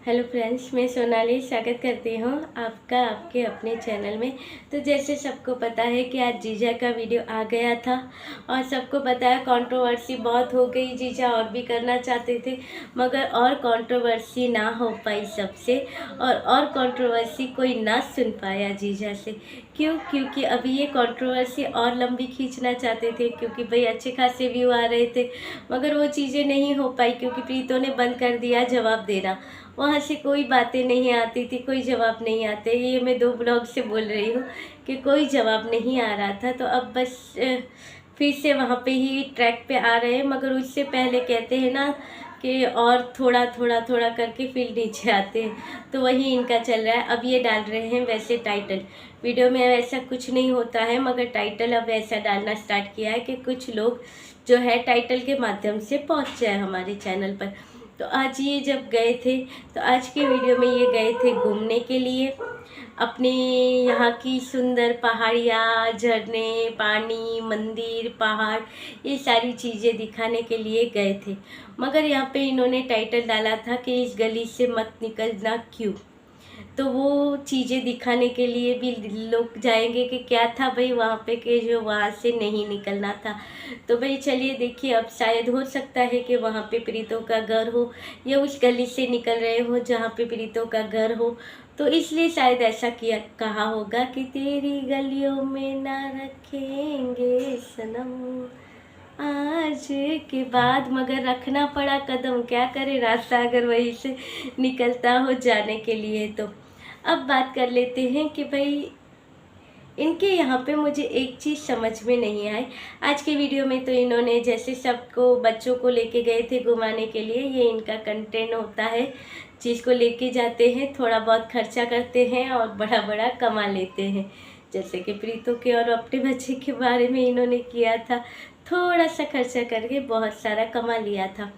Hello friends, मैं सोनाली स्वागत करती हूँ आपका आपके अपने चैनल में। तो जैसे सबको पता है कि आज जीजा का वीडियो आ गया था और सबको पता है कंट्रोवर्सी बहुत हो गई। जीजा और भी करना चाहते थे मगर और कंट्रोवर्सी ना हो पाई सबसे, और कंट्रोवर्सी कोई ना सुन पाया जीजा से। क्यों? क्योंकि अभी ये कंट्रोवर्सी और लंबी खींचना चाहते थे, क्योंकि भाई अच्छे खासे व्यू आ रहे थे मगर वो चीज़ें नहीं हो पाई क्योंकि प्रीतों ने बंद कर दिया जवाब देना। वहाँ से कोई बातें नहीं आती थी, कोई जवाब नहीं आते। ये मैं 2 ब्लॉग से बोल रही हूँ कि कोई जवाब नहीं आ रहा था। तो अब बस फिर से वहाँ पे ही ट्रैक पे आ रहे हैं, मगर उससे पहले कहते हैं ना कि और थोड़ा थोड़ा थोड़ा करके फिर नीचे आते हैं। तो वही इनका चल रहा है। अब ये डाल रहे हैं वैसे टाइटल, वीडियो में ऐसा कुछ नहीं होता है मगर टाइटल अब ऐसा डालना स्टार्ट किया है कि कुछ लोग जो है टाइटल के माध्यम से पहुँच जाए हमारे चैनल पर। तो आज ये जब गए थे, तो आज के वीडियो में ये गए थे घूमने के लिए, अपने यहाँ की सुंदर पहाड़ियाँ, झरने, पानी, मंदिर, पहाड़, ये सारी चीज़ें दिखाने के लिए गए थे। मगर यहाँ पे इन्होंने टाइटल डाला था कि इस गली से मत निकलना। क्यों? तो वो चीज़ें दिखाने के लिए भी लोग जाएंगे कि क्या था भाई वहाँ पे, कि जो वहाँ से नहीं निकलना था। तो भाई चलिए देखिए, अब शायद हो सकता है कि वहाँ पे प्रीतों का घर हो या उस गली से निकल रहे हो जहाँ पे प्रीतों का घर हो। तो इसलिए शायद ऐसा किया कहा होगा कि तेरी गलियों में ना रखेंगे सनम आज के बाद। मगर रखना पड़ा कदम, क्या करे, रास्ता अगर वहीं से निकलता हो जाने के लिए। तो अब बात कर लेते हैं कि भाई इनके यहाँ पे मुझे एक चीज़ समझ में नहीं आई आज के वीडियो में। तो इन्होंने जैसे सबको बच्चों को लेके गए थे घुमाने के लिए, ये इनका कंटेंट होता है। चीज़ को लेके जाते हैं, थोड़ा बहुत खर्चा करते हैं और बड़ा बड़ा कमा लेते हैं। जैसे कि प्रीतों के और अपने बच्चे के बारे में इन्होंने किया था, थोड़ा सा खर्चा करके बहुत सारा कमा लिया था।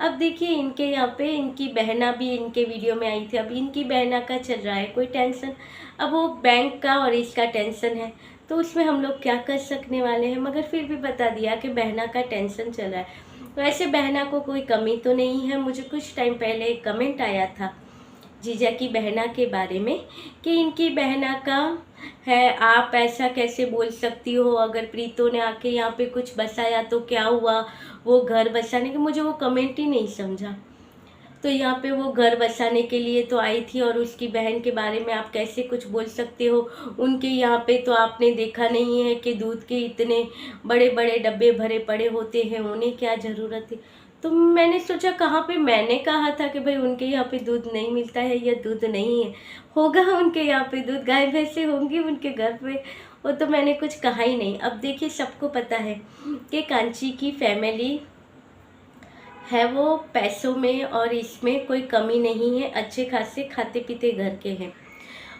अब देखिए इनके यहाँ पे इनकी बहना भी इनके वीडियो में आई थी। अब इनकी बहना का चल रहा है कोई टेंशन, अब वो बैंक का और इसका टेंशन है, तो उसमें हम लोग क्या कर सकने वाले हैं। मगर फिर भी बता दिया कि बहना का टेंशन चल रहा है। वैसे बहना को कोई कमी तो नहीं है। मुझे कुछ टाइम पहले एक कमेंट आया था जीजा की बहना के बारे में कि इनकी बहना का है, आप ऐसा कैसे बोल सकती हो, अगर प्रीतों ने आके यहाँ पे कुछ बसाया तो क्या हुआ, वो घर बसाने के। मुझे वो कमेंट ही नहीं समझा। तो यहाँ पे वो घर बसाने के लिए तो आई थी और उसकी बहन के बारे में आप कैसे कुछ बोल सकते हो। उनके यहाँ पे तो आपने देखा नहीं है कि दूध के इतने बड़े बड़े डब्बे भरे पड़े होते हैं, उन्हें क्या ज़रूरत है। तो मैंने सोचा कहाँ पे मैंने कहा था कि भाई उनके यहाँ पे दूध नहीं मिलता है या दूध नहीं है। होगा उनके यहाँ पे दूध, गाय भैंसे होंगी उनके घर पे, वो तो मैंने कुछ कहा ही नहीं। अब देखिए सबको पता है कि कांची की फैमिली है वो पैसों में और इसमें कोई कमी नहीं है, अच्छे खासे खाते पीते घर के हैं।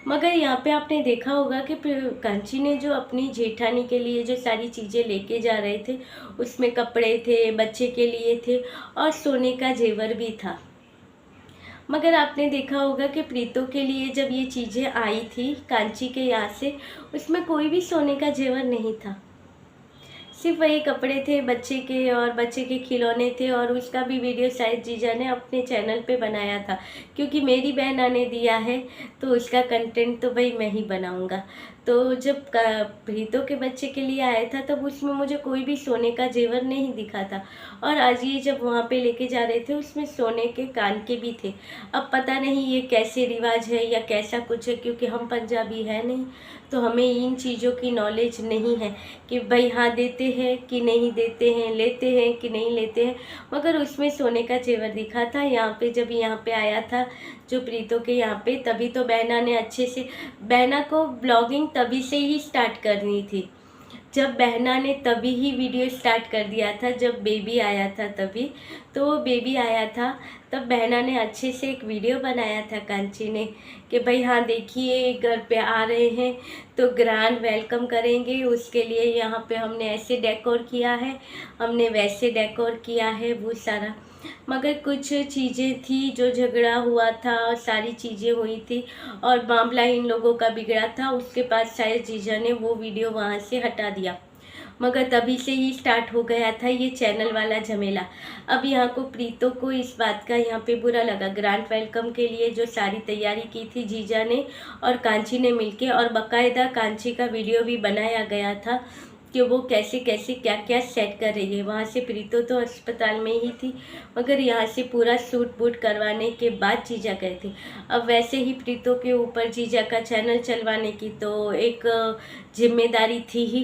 मगर यहाँ पे आपने देखा होगा कि कांची ने जो अपनी जेठानी के लिए जो सारी चीज़ें लेके जा रहे थे, उसमें कपड़े थे, बच्चे के लिए थे और सोने का जेवर भी था। मगर आपने देखा होगा कि प्रीतों के लिए जब ये चीज़ें आई थी कांची के यहाँ से, उसमें कोई भी सोने का जेवर नहीं था। सिर्फ वही कपड़े थे बच्चे के और बच्चे के खिलौने थे, और उसका भी वीडियो शायद जीजा ने अपने चैनल पे बनाया था। क्योंकि मेरी बहना ने दिया है तो उसका कंटेंट तो भाई मैं ही बनाऊंगा। तो जब प्रीतों के बच्चे के लिए आया था तब उसमें मुझे कोई भी सोने का जेवर नहीं दिखा था, और आज ये जब वहाँ पे लेके जा रहे थे उसमें सोने के कान के भी थे। अब पता नहीं ये कैसे रिवाज है या कैसा कुछ है, क्योंकि हम पंजाबी है नहीं तो हमें इन चीज़ों की नॉलेज नहीं है कि भाई हाँ देते हैं कि नहीं देते हैं, लेते हैं कि नहीं लेते हैं। मगर उसमें सोने का जेवर दिखा था यहाँ पे। जब यहाँ पे आया था जो प्रीतों के यहाँ पे, तभी तो बहना ने अच्छे से, बहना को ब्लॉगिंग तभी से ही स्टार्ट करनी थी जब बहना ने तभी ही वीडियो स्टार्ट कर दिया था जब बेबी आया था। तभी तो वो बेबी आया था तब बहना ने अच्छे से एक वीडियो बनाया था कांची ने कि भाई हाँ देखिए घर पे आ रहे हैं तो ग्रैंड वेलकम करेंगे, उसके लिए यहाँ पे हमने ऐसे डेकोर किया है, हमने वैसे डेकोर किया है, वो सारा। मगर कुछ चीज़ें थी जो झगड़ा हुआ था और सारी चीज़ें हुई थी और मामला इन लोगों का बिगड़ा था, उसके बाद शायद जीजा ने वो वीडियो वहाँ से हटा दिया। मगर तभी से ही स्टार्ट हो गया था ये चैनल वाला झमेला। अब यहाँ को प्रीतो को इस बात का यहाँ पे बुरा लगा। ग्रैंड वेलकम के लिए जो सारी तैयारी की थी जीजा ने और कांची ने मिलके, और बाकायदा कांची का वीडियो भी बनाया गया था कि वो कैसे कैसे क्या क्या सेट कर रही है। वहाँ से प्रीतो तो अस्पताल में ही थी, मगर यहाँ से पूरा सूट बूट करवाने के बाद जीजा गए थे। अब वैसे ही प्रीतो के ऊपर जीजा का चैनल चलवाने की तो एक जिम्मेदारी थी ही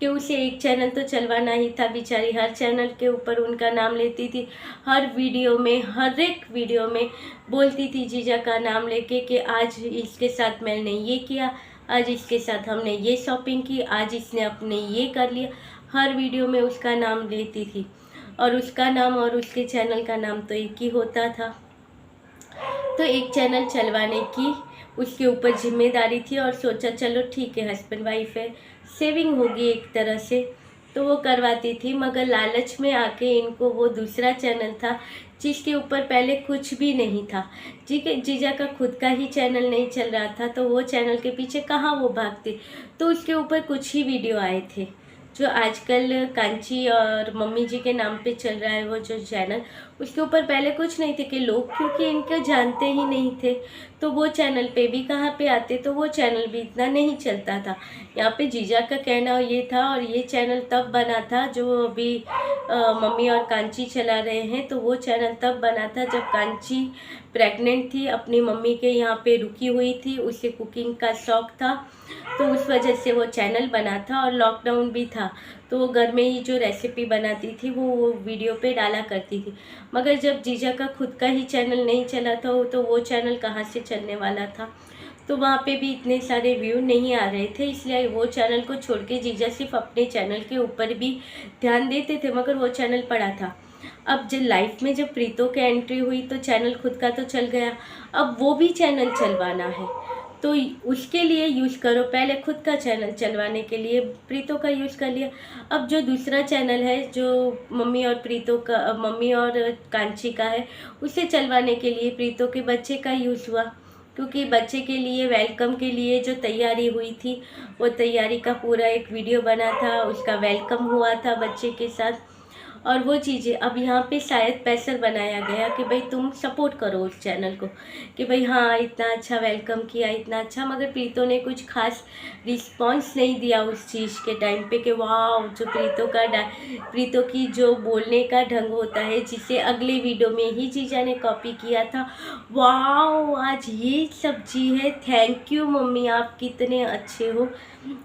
कि उसे एक चैनल तो चलवाना ही था। बेचारी हर चैनल के ऊपर उनका नाम लेती थी, हर वीडियो में, हर एक वीडियो में बोलती थी जीजा का नाम लेके कि आज इसके साथ मैंने ये किया, आज इसके साथ हमने ये शॉपिंग की, आज इसने अपने ये कर लिया। हर वीडियो में उसका नाम लेती थी, और उसका नाम और उसके चैनल का नाम तो एक ही होता था। तो एक चैनल चलवाने की उसके ऊपर जिम्मेदारी थी, और सोचा चलो ठीक है, हस्बैंड वाइफ है, सेविंग होगी एक तरह से, तो वो करवाती थी। मगर लालच में आके इनको वो दूसरा चैनल था जिसके ऊपर पहले कुछ भी नहीं था। जीजा का खुद का ही चैनल नहीं चल रहा था, तो वो चैनल के पीछे कहाँ वो भागते। तो उसके ऊपर कुछ ही वीडियो आए थे जो आजकल कांची और मम्मी जी के नाम पे चल रहा है वो जो चैनल, उसके ऊपर पहले कुछ नहीं थे कि लोग क्योंकि इनके जानते ही नहीं थे, तो वो चैनल पे भी कहाँ पे आते, तो वो चैनल भी इतना नहीं चलता था। यहाँ पे जीजा का कहना ये था, और ये चैनल तब बना था जो अभी मम्मी और कांची चला रहे हैं, तो वो चैनल तब बना था जब कांची प्रेग्नेंट थी, अपनी मम्मी के यहाँ पे रुकी हुई थी, उसे कुकिंग का शौक़ था, तो उस वजह से वो चैनल बना था। और लॉकडाउन भी था, तो वो घर में ही जो रेसिपी बनाती थी वो वीडियो पे डाला करती थी। मगर जब जीजा का खुद का ही चैनल नहीं चला था, तो वो चैनल कहाँ से चलने वाला था। तो वहाँ पे भी इतने सारे व्यू नहीं आ रहे थे, इसलिए वो चैनल को छोड़ के जीजा सिर्फ अपने चैनल के ऊपर भी ध्यान देते थे, मगर वो चैनल पड़ा था। अब जब लाइफ में जब प्रीतो की एंट्री हुई तो चैनल खुद का तो चल गया, अब वो भी चैनल चलवाना है, तो उसके लिए यूज़ करो। पहले खुद का चैनल चलवाने के लिए प्रीतो का यूज़ कर लिया, अब जो दूसरा चैनल है जो मम्मी और प्रीतो का, मम्मी और कांची का है, उसे चलवाने के लिए प्रीतो के बच्चे का यूज़ हुआ। क्योंकि बच्चे के लिए वेलकम के लिए जो तैयारी हुई थी, वो तैयारी का पूरा एक वीडियो बना था, उसका वेलकम हुआ था बच्चे के साथ, और वो चीज़ें अब यहाँ पे शायद प्रेशर बनाया गया कि भाई तुम सपोर्ट करो उस चैनल को, कि भाई हाँ इतना अच्छा वेलकम किया, इतना अच्छा। मगर प्रीतो ने कुछ खास रिस्पॉन्स नहीं दिया उस चीज़ के टाइम पे कि वाह, जो प्रीतो की जो बोलने का ढंग होता है, जिसे अगले वीडियो में ही जीजा ने कॉपी किया था, वाह आज ये सब्जी है, थैंक यू मम्मी आप कितने अच्छे हो,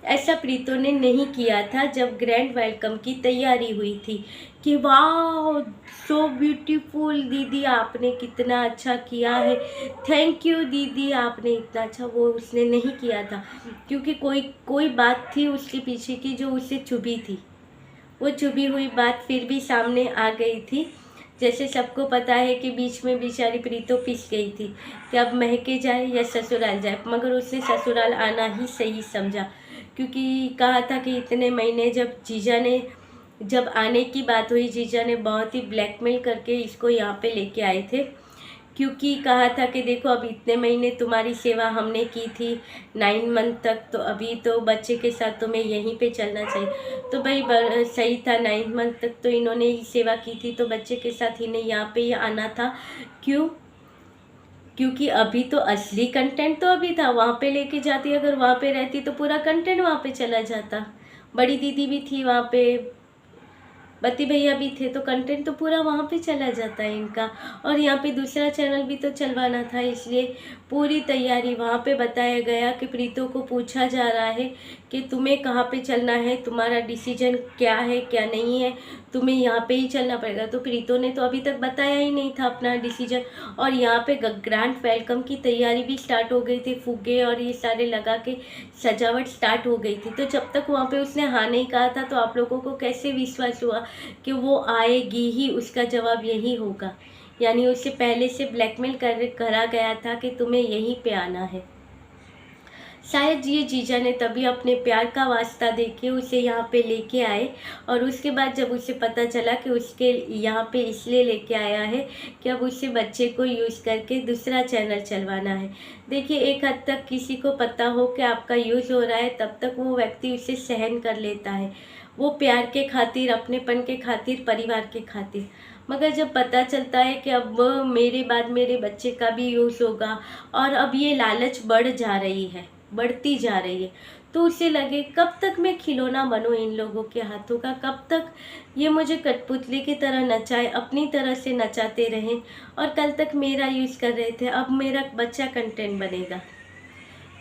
ऐसा प्रीतो ने नहीं किया था जब ग्रैंड वेलकम की तैयारी हुई थी कि वाह सो ब्यूटीफुल दीदी आपने कितना अच्छा किया है, थैंक यू दीदी आपने इतना अच्छा, वो उसने नहीं किया था। क्योंकि कोई बात थी उसके पीछे की जो उसे चुभी थी, वो चुभी हुई बात फिर भी सामने आ गई थी। जैसे सबको पता है कि बीच में बेचारी प्रीतो पिस गई थी कि अब महके जाए या ससुराल जाए, मगर उसने ससुराल आना ही सही समझा। क्योंकि कहा था कि इतने महीने जब आने की बात हुई, जीजा ने बहुत ही ब्लैकमेल करके इसको यहाँ पे लेके आए थे। क्योंकि कहा था कि देखो अब इतने महीने तुम्हारी सेवा हमने की थी 9 मंथ तक, तो अभी तो बच्चे के साथ तुम्हें यहीं पे चलना चाहिए। तो भाई सही था, 9 मंथ तक तो इन्होंने ही सेवा की थी, तो बच्चे के साथ इन्हें यहाँ पे ही आना था। क्यों? क्योंकि अभी तो असली कंटेंट तो अभी था, वहाँ पे लेके जाती, अगर वहाँ पे रहती तो पूरा कंटेंट वहाँ पे चला जाता। बड़ी दीदी भी थी वहाँ पे, बत्ती भैया भी थे, तो कंटेंट तो पूरा वहाँ पे चला जाता है इनका। और यहाँ पे दूसरा चैनल भी तो चलवाना था, इसलिए पूरी तैयारी वहाँ पे बताया गया कि प्रीतो को पूछा जा रहा है कि तुम्हें कहाँ पे चलना है, तुम्हारा डिसीजन क्या है क्या नहीं है, तुम्हें यहाँ पे ही चलना पड़ेगा। तो प्रीतो ने तो अभी तक बताया ही नहीं था अपना डिसीजन, और यहाँ पे ग्रैंड वेलकम की तैयारी भी स्टार्ट हो गई थी, फुग्गे और ये सारे लगा के सजावट स्टार्ट हो गई थी। तो जब तक वहाँ पे उसने हाँ नहीं कहा था, तो आप लोगों को कैसे विश्वास हुआ कि वो आएगी ही, उसका जवाब यही होगा। यानी उसे पहले से ब्लैकमेल करा गया था कि तुम्हें यहीं पे आना है। शायद ये जीजा ने तभी अपने प्यार का वास्ता देके उसे यहाँ पे लेके आए, और उसके बाद जब उसे पता चला कि उसके यहाँ पे इसलिए लेके आया है कि अब उसे बच्चे को यूज़ करके दूसरा चैनल चलवाना है। देखिए एक हद तक किसी को पता हो कि आपका यूज़ हो रहा है, तब तक वो व्यक्ति उसे सहन कर लेता है, वो प्यार के खातिर, अपनेपन के खातिर, परिवार के खातिर। मगर जब पता चलता है कि अब मेरे बाद मेरे बच्चे का भी यूज़ होगा और अब ये लालच बढ़ जा रही है, बढ़ती जा रही है, तो उसे लगे कब तक मैं खिलौना बनूं इन लोगों के हाथों का, कब तक ये मुझे कठपुतली की तरह नचाए, अपनी तरह से नचाते रहें। और कल तक मेरा यूज़ कर रहे थे, अब मेरा बच्चा कंटेंट बनेगा।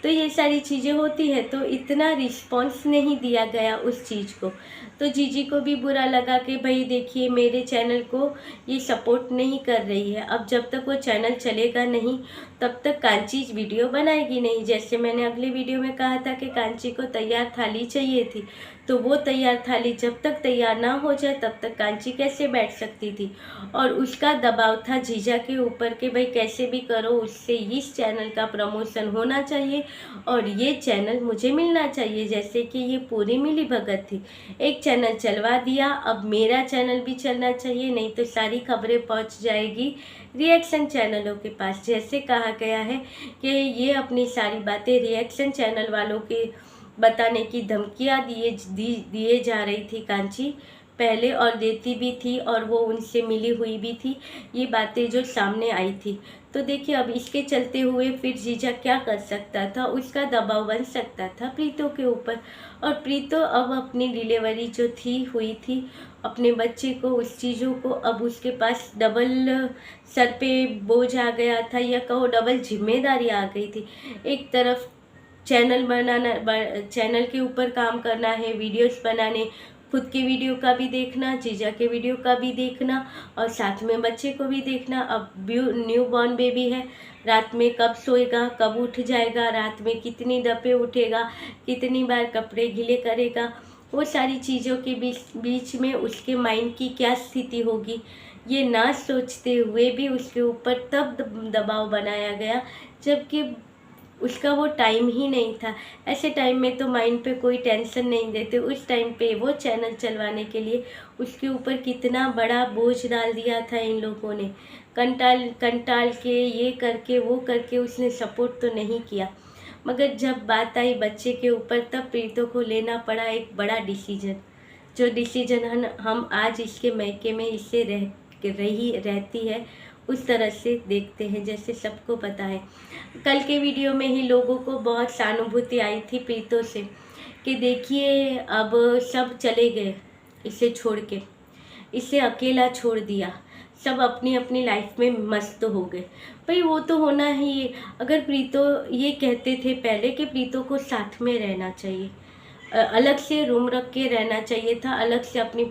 तो ये सारी चीज़ें होती है, तो इतना रिस्पॉन्स नहीं दिया गया उस चीज़ को। तो जीजी को भी बुरा लगा कि भाई देखिए मेरे चैनल को ये सपोर्ट नहीं कर रही है। अब जब तक वो चैनल चलेगा नहीं तब तक कांची वीडियो बनाएगी नहीं। जैसे मैंने अगले वीडियो में कहा था कि कांची को तैयार थाली चाहिए थी, तो वो तैयार थाली जब तक तैयार ना हो जाए तब तक कांची कैसे बैठ सकती थी। और उसका दबाव था जीजा के ऊपर कि भाई कैसे भी करो उससे इस चैनल का प्रमोशन होना चाहिए और ये चैनल मुझे मिलना चाहिए। जैसे कि ये पूरी मिली भगत थी, एक चैनल चलवा दिया, अब मेरा चैनल भी चलना चाहिए, नहीं तो सारी खबरें पहुंच जाएगी रिएक्शन चैनलों के पास। जैसे कहा गया है कि ये अपनी सारी बातें रिएक्शन चैनल वालों के बताने की धमकियाँ दिए जा रही थी कांची पहले, और देती भी थी, और वो उनसे मिली हुई भी थी, ये बातें जो सामने आई थी। तो देखिए अब इसके चलते हुए फिर जीजा क्या कर सकता था, उसका दबाव बन सकता था प्रीतो के ऊपर। और प्रीतो अब अपनी डिलीवरी जो हुई थी अपने बच्चे को, उस चीज़ों को अब उसके पास डबल सर पे बोझ आ गया था, या कहो डबल जिम्मेदारी आ गई थी। एक तरफ चैनल बनाना, चैनल के ऊपर काम करना है, वीडियोस बनाने, खुद के वीडियो का भी देखना, जीजा के वीडियो का भी देखना, और साथ में बच्चे को भी देखना। अब न्यू बॉर्न बेबी है, रात में कब सोएगा, कब उठ जाएगा, रात में कितनी दफ़े उठेगा, कितनी बार कपड़े गीले करेगा, वो सारी चीज़ों के बीच में उसके माइंड की क्या स्थिति होगी, ये ना सोचते हुए भी उसके ऊपर तब दबाव बनाया गया जबकि उसका वो टाइम ही नहीं था। ऐसे टाइम में तो माइंड पे कोई टेंशन नहीं देते, उस टाइम पे वो चैनल चलवाने के लिए उसके ऊपर कितना बड़ा बोझ डाल दिया था इन लोगों ने। कंटाल के, ये करके वो करके उसने सपोर्ट तो नहीं किया। मगर जब बात आई बच्चे के ऊपर तब प्रीतो को लेना पड़ा एक बड़ा डिसीजन, जो डिसीजन हम आज इसके मैके में इससे रहती है उस तरह से देखते हैं। जैसे सबको पता है कल के वीडियो में ही लोगों को बहुत सहानुभूति आई थी प्रीतो से कि देखिए अब सब चले गए इसे छोड़ के, इसे अकेला छोड़ दिया, सब अपनी अपनी लाइफ में मस्त हो गए। भाई वो तो होना ही है। अगर प्रीतो ये कहते थे पहले कि प्रीतो को साथ में रहना चाहिए, अलग से रूम रख के रहना चाहिए था, अलग से अपनी